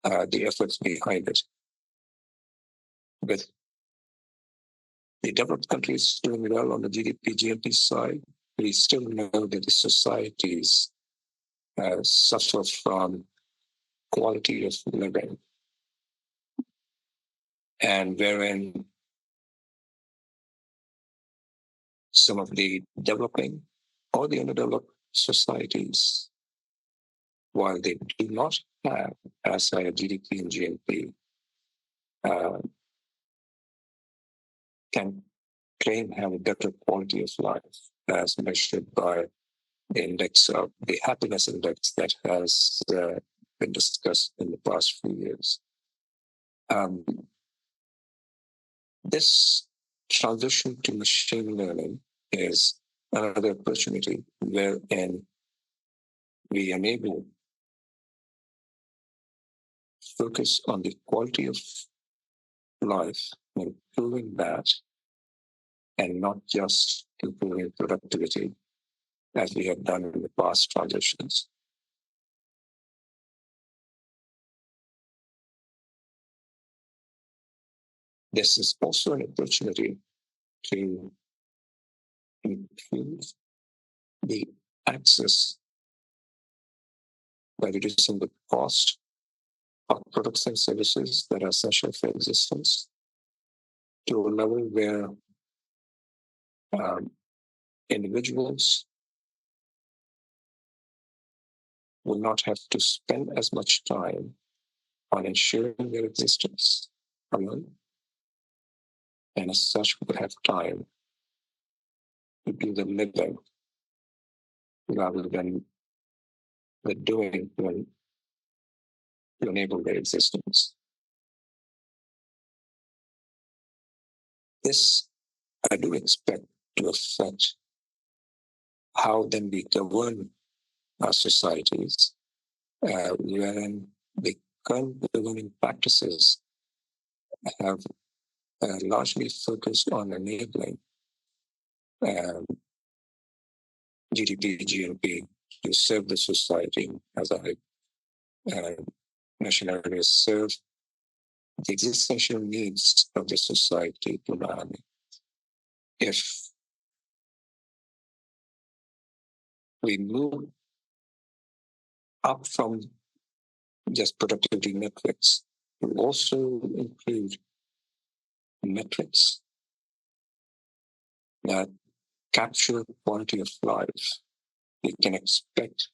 the efforts behind it. With the developed countries doing well on the GDP, GNP side, we still know that the societies suffer from quality of living, and wherein some of the developing or the underdeveloped societies, while they do not have as high a GDP and GNP, can claim have a better quality of life as measured by the index of the happiness index that has been discussed in the past few years. This transition to machine learning is another opportunity wherein we enable focus on the quality of life, improving that, and not just improving productivity as we have done in the past transitions. This is also an opportunity to improve the access by reducing the cost of products and services that are essential for existence to a level where individuals will not have to spend as much time on ensuring their existence alone, and as such will have time to do the living rather than the doing to enable their existence. This I do expect to affect how then we govern our societies, wherein the current governing practices have largely focused on enabling GDP, GNP to serve the society, as I mentioned earlier, serve the existential needs of the society primarily. If we move up from just productivity metrics, we also include metrics that capture quality of life. We can expect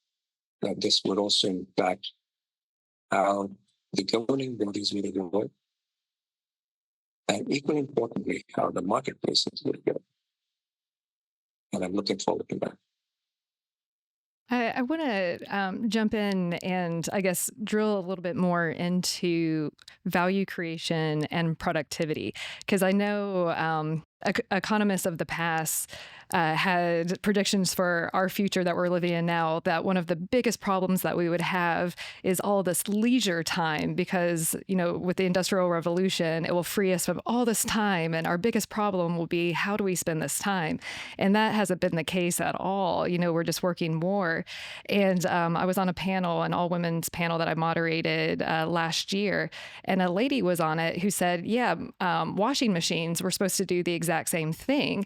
that this would also impact how the governing bodies will work, and equally importantly, how the marketplaces will go. And I'm looking forward to that. I want to jump in and I guess drill a little bit more into value creation and productivity, because I know economists of the past had predictions for our future that we're living in now, that one of the biggest problems that we would have is all this leisure time, because, with the Industrial Revolution, it will free us from all this time. And our biggest problem will be, how do we spend this time? And that hasn't been the case at all. We're just working more. And I was on a panel, an all-women's panel that I moderated last year, and a lady was on it who said, washing machines were supposed to do the exact same thing,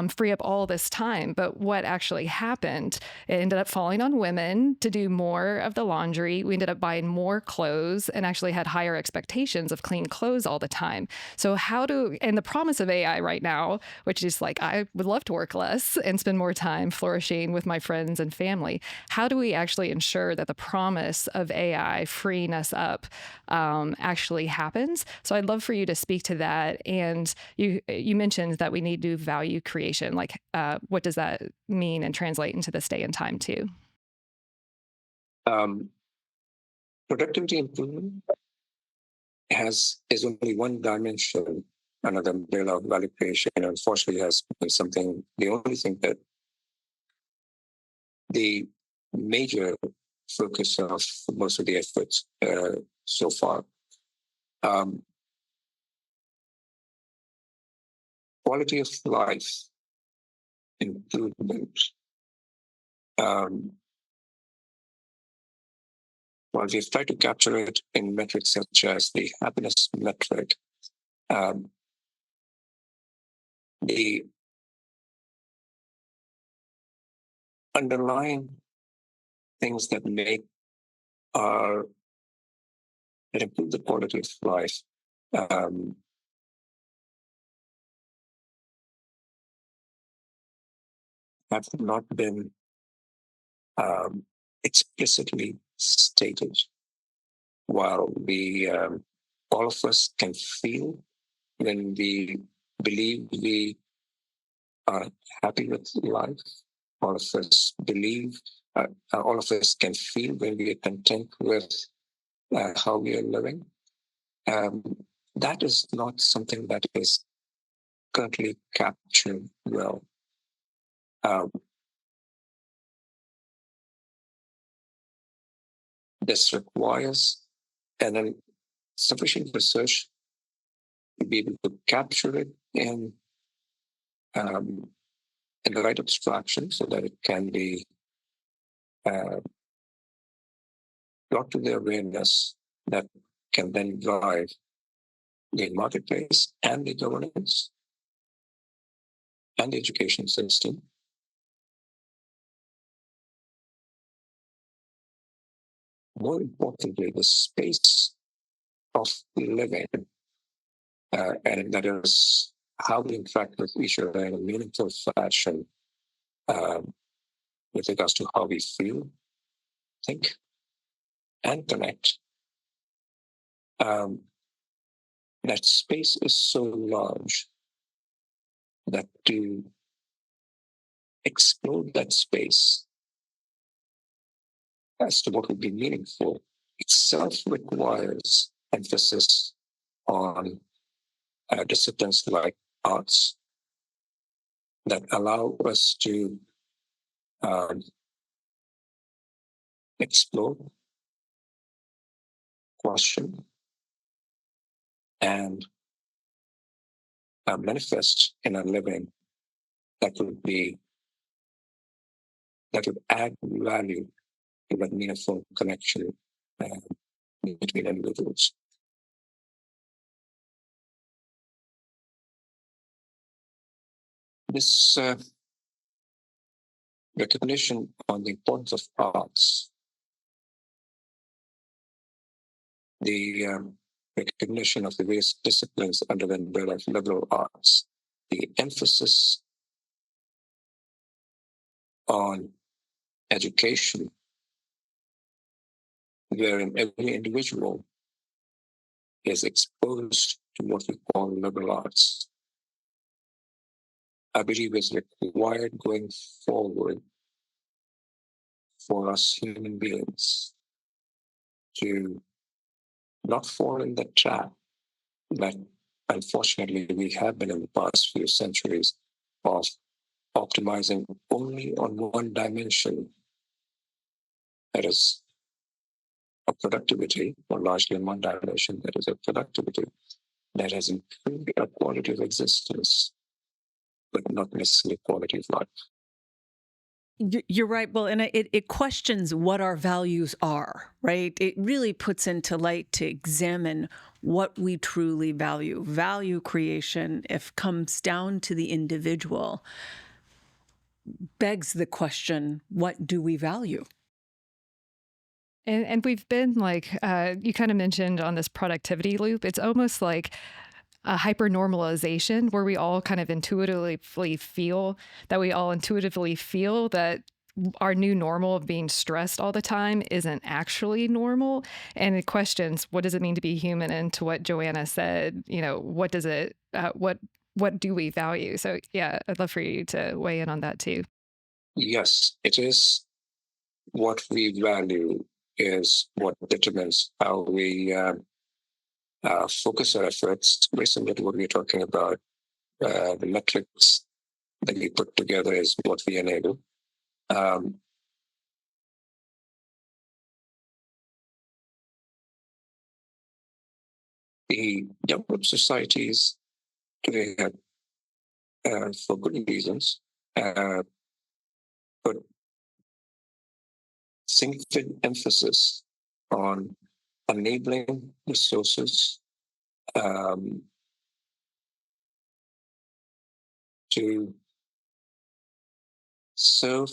free up all this time. But what actually happened, it ended up falling on women to do more of the laundry. We ended up buying more clothes and actually had higher expectations of clean clothes all the time. So and the promise of AI right now, which is like, I would love to work less and spend more time flourishing with my friends and family. How do we actually ensure that the promise of AI freeing us up actually happens? So I'd love for you to speak to that. And you mentioned that we need to do value creation. Like, what does that mean and translate into this day and time too? Productivity improvement is only one dimension. Another umbrella of value creation, unfortunately, has been the only thing that the major focus of most of the efforts so far. Quality of life improvement. While we've tried to capture it in metrics such as the happiness metric, the underlying things that improve the quality of life have not been explicitly stated. While all of us can feel when we believe we are happy with life, all of us can feel when we are content with how we are living. That is not something that is currently captured well. This requires sufficient research to be able to capture it in the right abstraction so that it can be brought to the awareness that can then drive the marketplace and the governance and the education system. More importantly, the space of living, and that is how we interact with each other in a meaningful fashion with regards to how we feel, think, and connect. That space is so large that to explore that space as to what would be meaningful itself requires emphasis on disciplines like arts that allow us to explore, question, and manifest in our living that would add value to that meaningful connection between individuals. This recognition on the importance of arts, the recognition of the various disciplines under the umbrella of liberal arts, the emphasis on education, wherein every individual is exposed to what we call liberal arts, I believe is required going forward for us human beings to not fall in the trap that unfortunately we have been in the past few centuries of optimizing only on one dimension, that is of productivity, or largely in one dimension, that is of productivity, that has improved our quality of existence, but not necessarily quality of life. You're right. Well, and it questions what our values are, right? It really puts into light to examine what we truly value. Value creation, if comes down to the individual, begs the question, what do we value? And we've been like, you kind of mentioned on this productivity loop, it's almost like a hyper normalization where we all kind of intuitively feel that our new normal of being stressed all the time isn't actually normal. And it questions, what does it mean to be human? And to what Joanna said, what does it, what do we value? So yeah, I'd love for you to weigh in on that too. Yes, it is. What we value is what determines how we focus our efforts. Very similar to what we are talking about, the metrics that we put together is what we enable. The developed societies today have, for good reasons, put significant emphasis on enabling resources to serve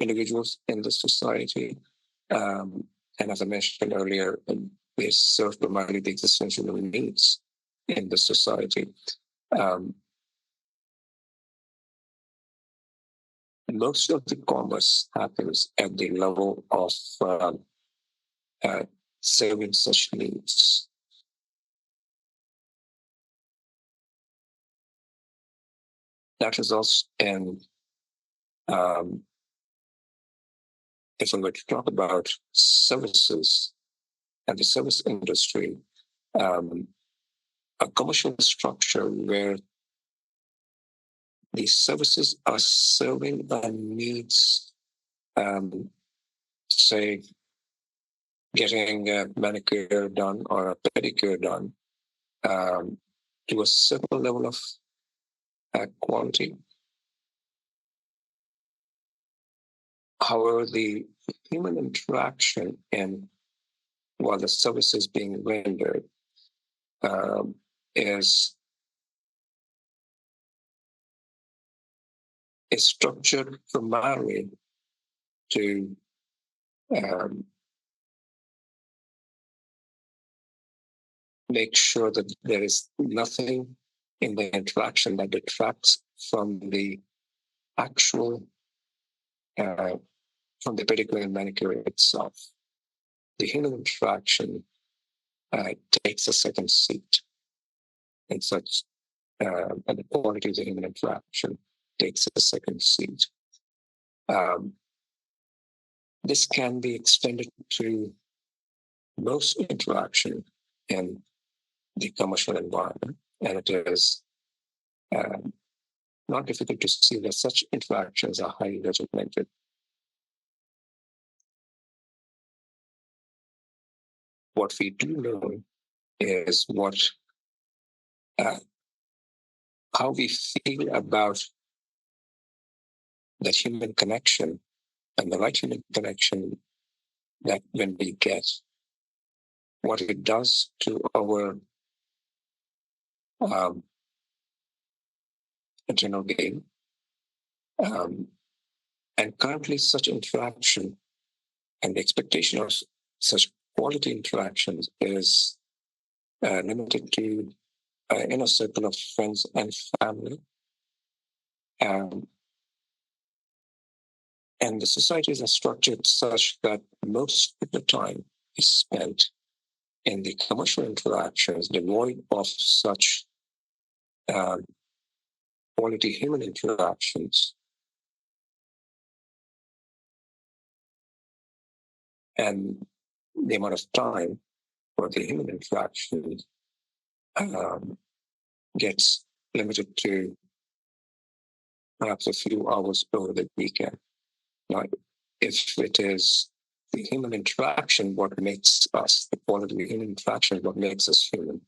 individuals in the society. And as I mentioned earlier, they serve primarily the existential needs in the society. Most of the commerce happens at the level of serving such needs. That results in, if we were to talk about services and the service industry, a commercial structure where the services are serving the needs, say, getting a manicure done or a pedicure done, to a certain level of quality. However, the human interaction in while the service is being rendered is structured primarily to make sure that there is nothing in the interaction that detracts from the actual, from the pedicure and manicure itself. The human interaction takes a second seat in such, and the quality of the human interaction takes a second seat. This can be extended to most interaction in the commercial environment, and it is not difficult to see that such interactions are highly regimented. What we do know is how we feel about that human connection and the right human connection that when we get, what it does to our internal being. And currently such interaction and the expectation of such quality interactions is limited to inner circle of friends and family. And the societies are structured such that most of the time is spent in the commercial interactions devoid of such quality human interactions. And the amount of time for the human interaction gets limited to perhaps a few hours over the weekend. Now, if it is the human interaction what makes us, the quality of the human interaction what makes us human,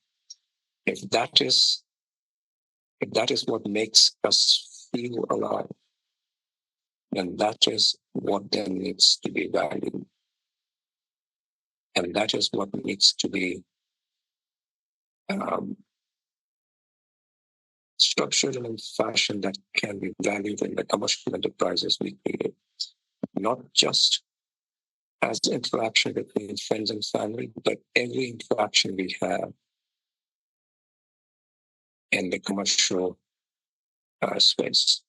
if that is what makes us feel alive, then that is what then needs to be valued. And that is what needs to be structured in a fashion that can be valued in the commercial enterprises we create, not just as interaction between friends and family, but every interaction we have in the commercial space,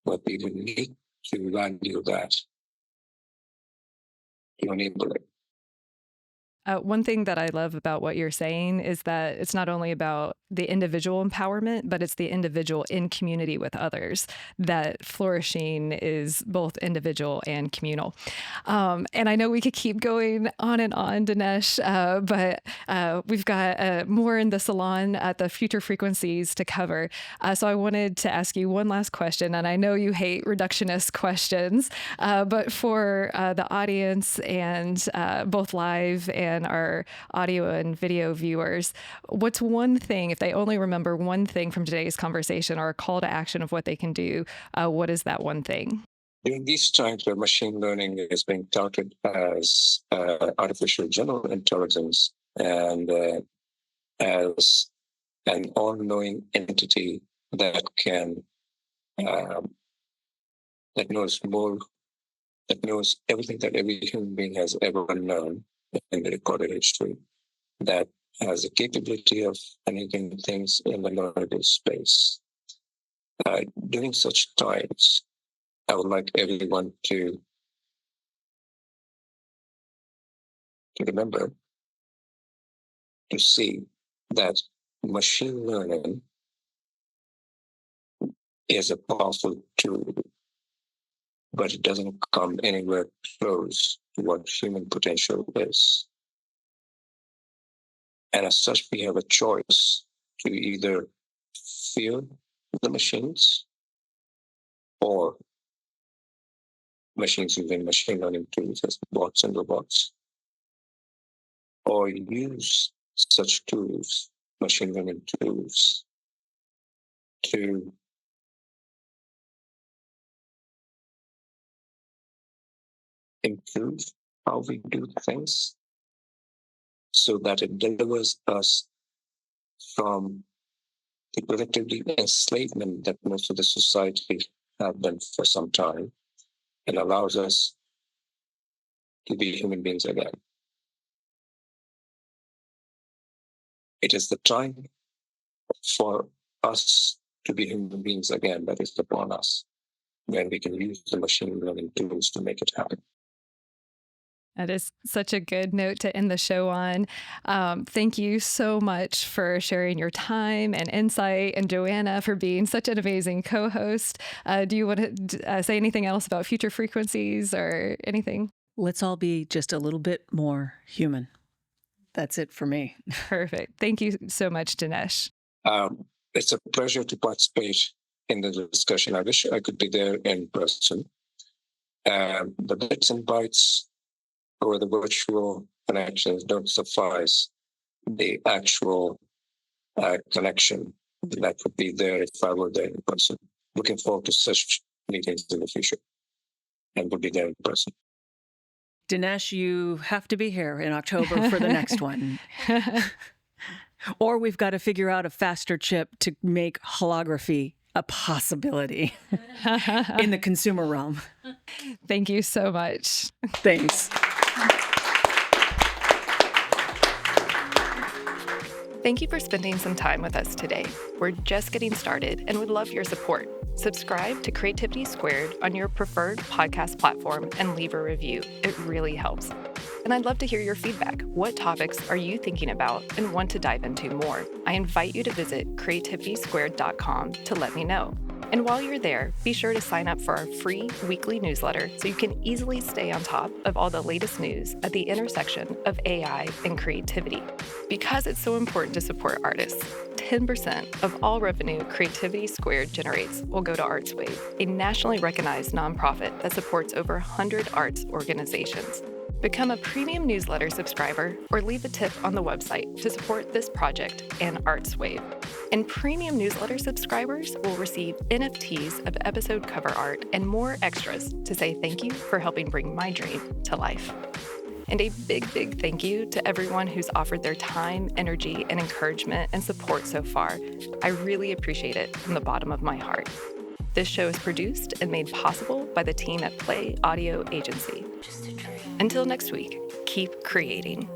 where people need to value that to enable it. One thing that I love about what you're saying is that it's not only about the individual empowerment, but it's the individual in community with others, that flourishing is both individual and communal. And I know we could keep going on and on, Dinesh, but we've got more in the salon at the future frequencies to cover. So I wanted to ask you one last question, and I know you hate reductionist questions, but for the audience and both live and our audio and video viewers, what's one thing, if they only remember one thing from today's conversation or a call to action of what they can do, what is that one thing? During these times where machine learning is being touted as artificial general intelligence and as an all-knowing entity that can that knows everything that every human being has ever known in the recorded history, that has the capability of making things in the knowledgeable space. During such times, I would like everyone to remember to see that machine learning is a powerful tool, but it doesn't come anywhere close to what human potential is. And as such, we have a choice to either fear the machines or machines using machine learning tools as bots and robots, or use such tools, machine learning tools, to improve how we do things so that it delivers us from the collectively enslavement that most of the society have been for some time, and allows us to be human beings again. It is the time for us to be human beings again that is upon us, when we can use the machine learning tools to make it happen. That is such a good note to end the show on. Thank you so much for sharing your time and insight, and Joanna for being such an amazing co-host. Do you want to say anything else about future frequencies or anything? Let's all be just a little bit more human. That's it for me. Perfect. Thank you so much, Dinesh. It's a pleasure to participate in the discussion. I wish I could be there in person. The bits and bytes or the virtual connections don't suffice the actual connection that would be there if I were there in person. Looking forward to such meetings in the future and would be there in person. Dinesh, you have to be here in October for the next one. Or we've got to figure out a faster chip to make holography a possibility in the consumer realm. Thank you so much. Thanks. Thank you for spending some time with us today. We're just getting started and would love your support. Subscribe to Creativity Squared on your preferred podcast platform and leave a review. It really helps. And I'd love to hear your feedback. What topics are you thinking about and want to dive into more? I invite you to visit creativitysquared.com to let me know. And while you're there, be sure to sign up for our free weekly newsletter so you can easily stay on top of all the latest news at the intersection of AI and creativity. Because it's so important to support artists, 10% of all revenue Creativity Squared generates will go to ArtsWave, a nationally recognized nonprofit that supports over 100 arts organizations. Become a premium newsletter subscriber or leave a tip on the website to support this project and ArtsWave. And premium newsletter subscribers will receive NFTs of episode cover art and more extras to say thank you for helping bring my dream to life. And a big thank you to everyone who's offered their time, energy, and encouragement and support so far. I really appreciate it from the bottom of my heart. This show is produced and made possible by the team at Play Audio Agency. Until next week, keep creating.